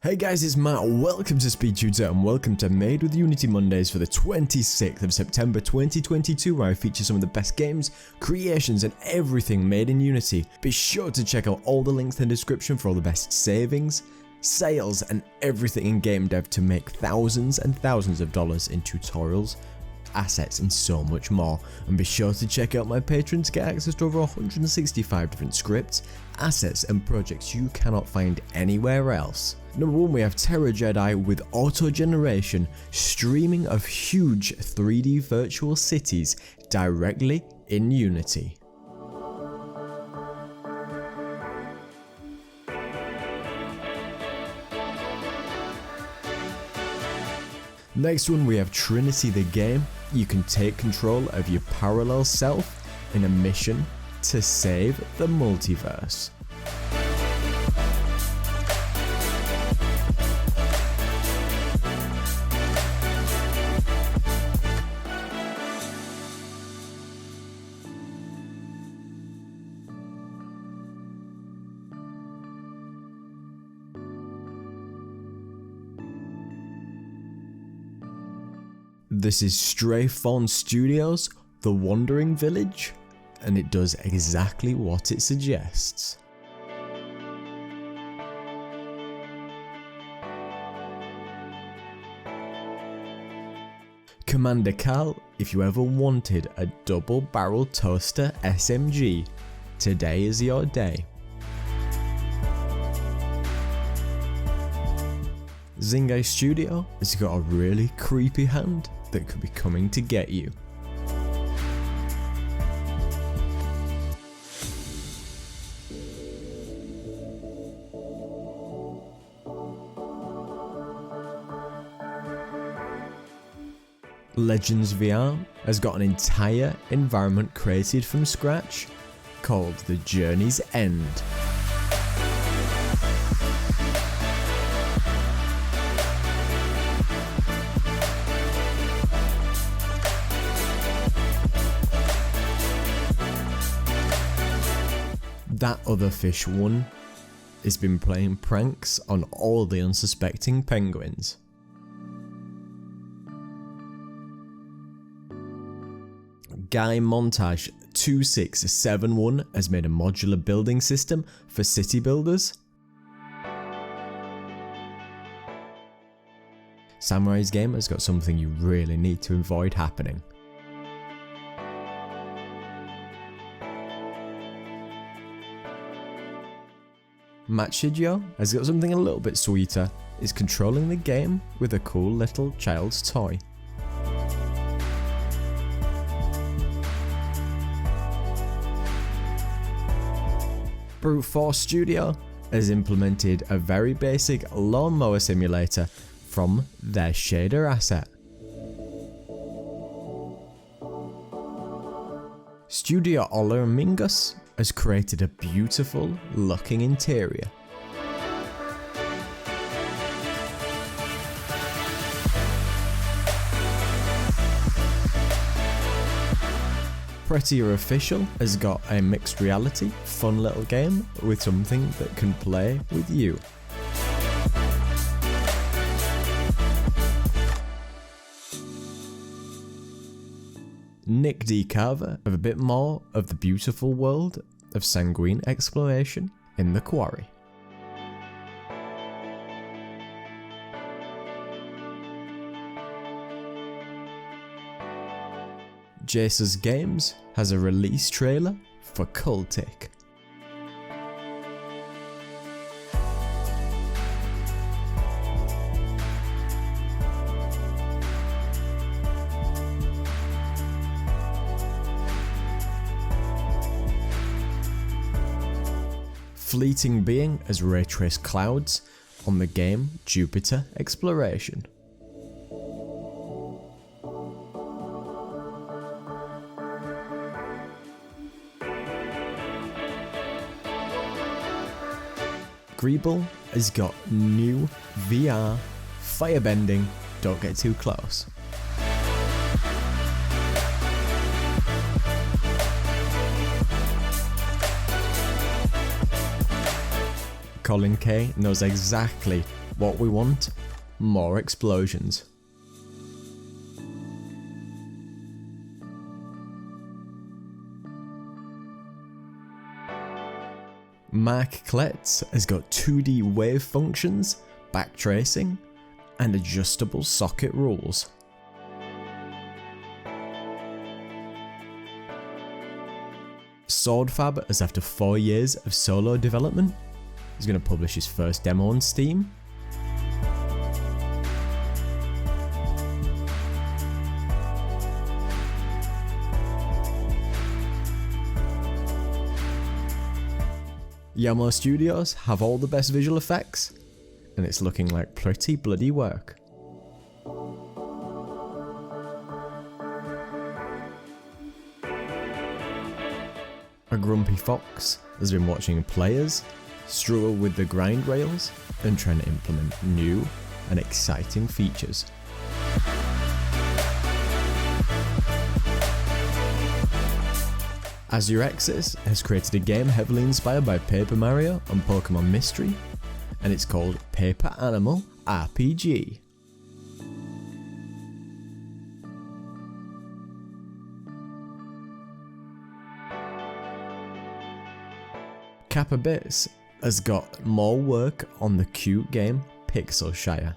Hey guys, it's Matt, welcome to SpeedTutor and welcome to Made with Unity Mondays for the 26th of September 2022, where I feature some of the best games, creations and everything made in Unity. Be sure to check out all the links in the description for all the best savings, sales and everything in game dev to make thousands and thousands of dollars in tutorials, assets and so much more. And be sure to check out my Patreon to get access to over 165 different scripts, assets and projects you cannot find anywhere else. Number 1, we have Terra Jedi with auto generation, streaming of huge 3D virtual cities directly in Unity. Next one, we have Trinity the game. You can take control of your parallel self in a mission to save the multiverse. This is Stray Fawn Studios, The Wandering Village, and it does exactly what it suggests. Commander Cal, if you ever wanted a double barrel toaster SMG, today is your day. Zingai Studio has got a really creepy hand that could be coming to get you. Legends VR has got an entire environment created from scratch called The Journey's End. That other fish one has been playing pranks on all the unsuspecting penguins. Guy Montage 2671 has made a modular building system for city builders. Samurai's game has got something you really need to avoid happening. Machidio has got something a little bit sweeter. It's controlling the game with a cool little child's toy. Brute Force Studio has implemented a very basic lawnmower simulator from their shader asset. Studio Ola Mingus has created a beautiful looking interior. Prettier Official has got a mixed reality, fun little game with something that can play with you. Nick D. Carver have a bit more of the beautiful world of Sanguine exploration in the quarry. Jace's Games has a release trailer for Cultic. Fleeting Being has ray traced clouds on the game Jupiter Exploration. Greeble has got new VR firebending, don't get too close. Colin K knows exactly What we want? More explosions. Mark Kletz has got 2D wave functions, backtracing, and adjustable socket rules. Swordfab has, after 4 years of solo development, is going to publish his first demo on Steam. Yamo Studios have all the best visual effects, and it's looking like pretty bloody work. A grumpy fox has been watching players struggle with the grind rails and trying to implement new and exciting features. Azure Exis has created a game heavily inspired by Paper Mario and Pokemon Mystery, and it's called Paper Animal RPG. Kappa Bits has got more work on the cute game Pixelshire.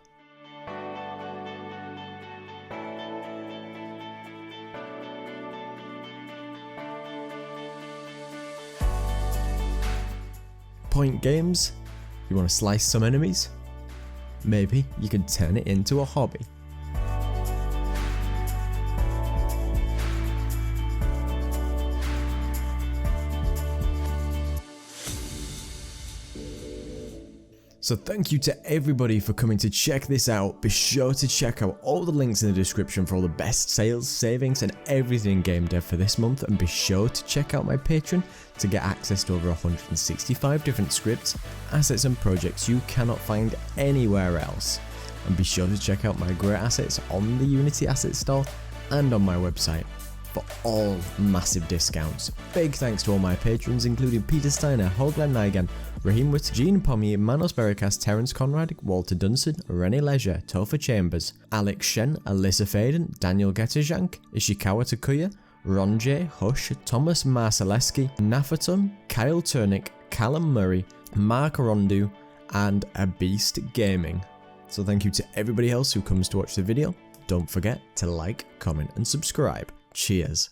Point Games, you want to slice some enemies? Maybe you could turn it into a hobby. So thank you to everybody for coming to check this out. Be sure to check out all the links in the description for all the best sales, savings and everything game dev for this month, and be sure to check out my Patreon to get access to over 165 different scripts, assets and projects you cannot find anywhere else. And be sure to check out my great assets on the Unity Asset Store and on my website for all massive discounts. Big thanks to all my patrons, including Peter Steiner, Hoglan Nigan, Raheem Witt, Jean Pommy, Manos Verikas, Terence Conrad, Walter Dunson, Rennie Leisure, Topher Chambers, Alex Shen, Alyssa Faden, Daniel Getajank, Ishikawa Takuya, Ron J, Hush, Thomas Marceleski, Nafatun, Kyle Turnick, Callum Murray, Mark Rondu, and A Beast Gaming. So thank you to everybody else who comes to watch the video. Don't forget to like, comment and subscribe. Cheers.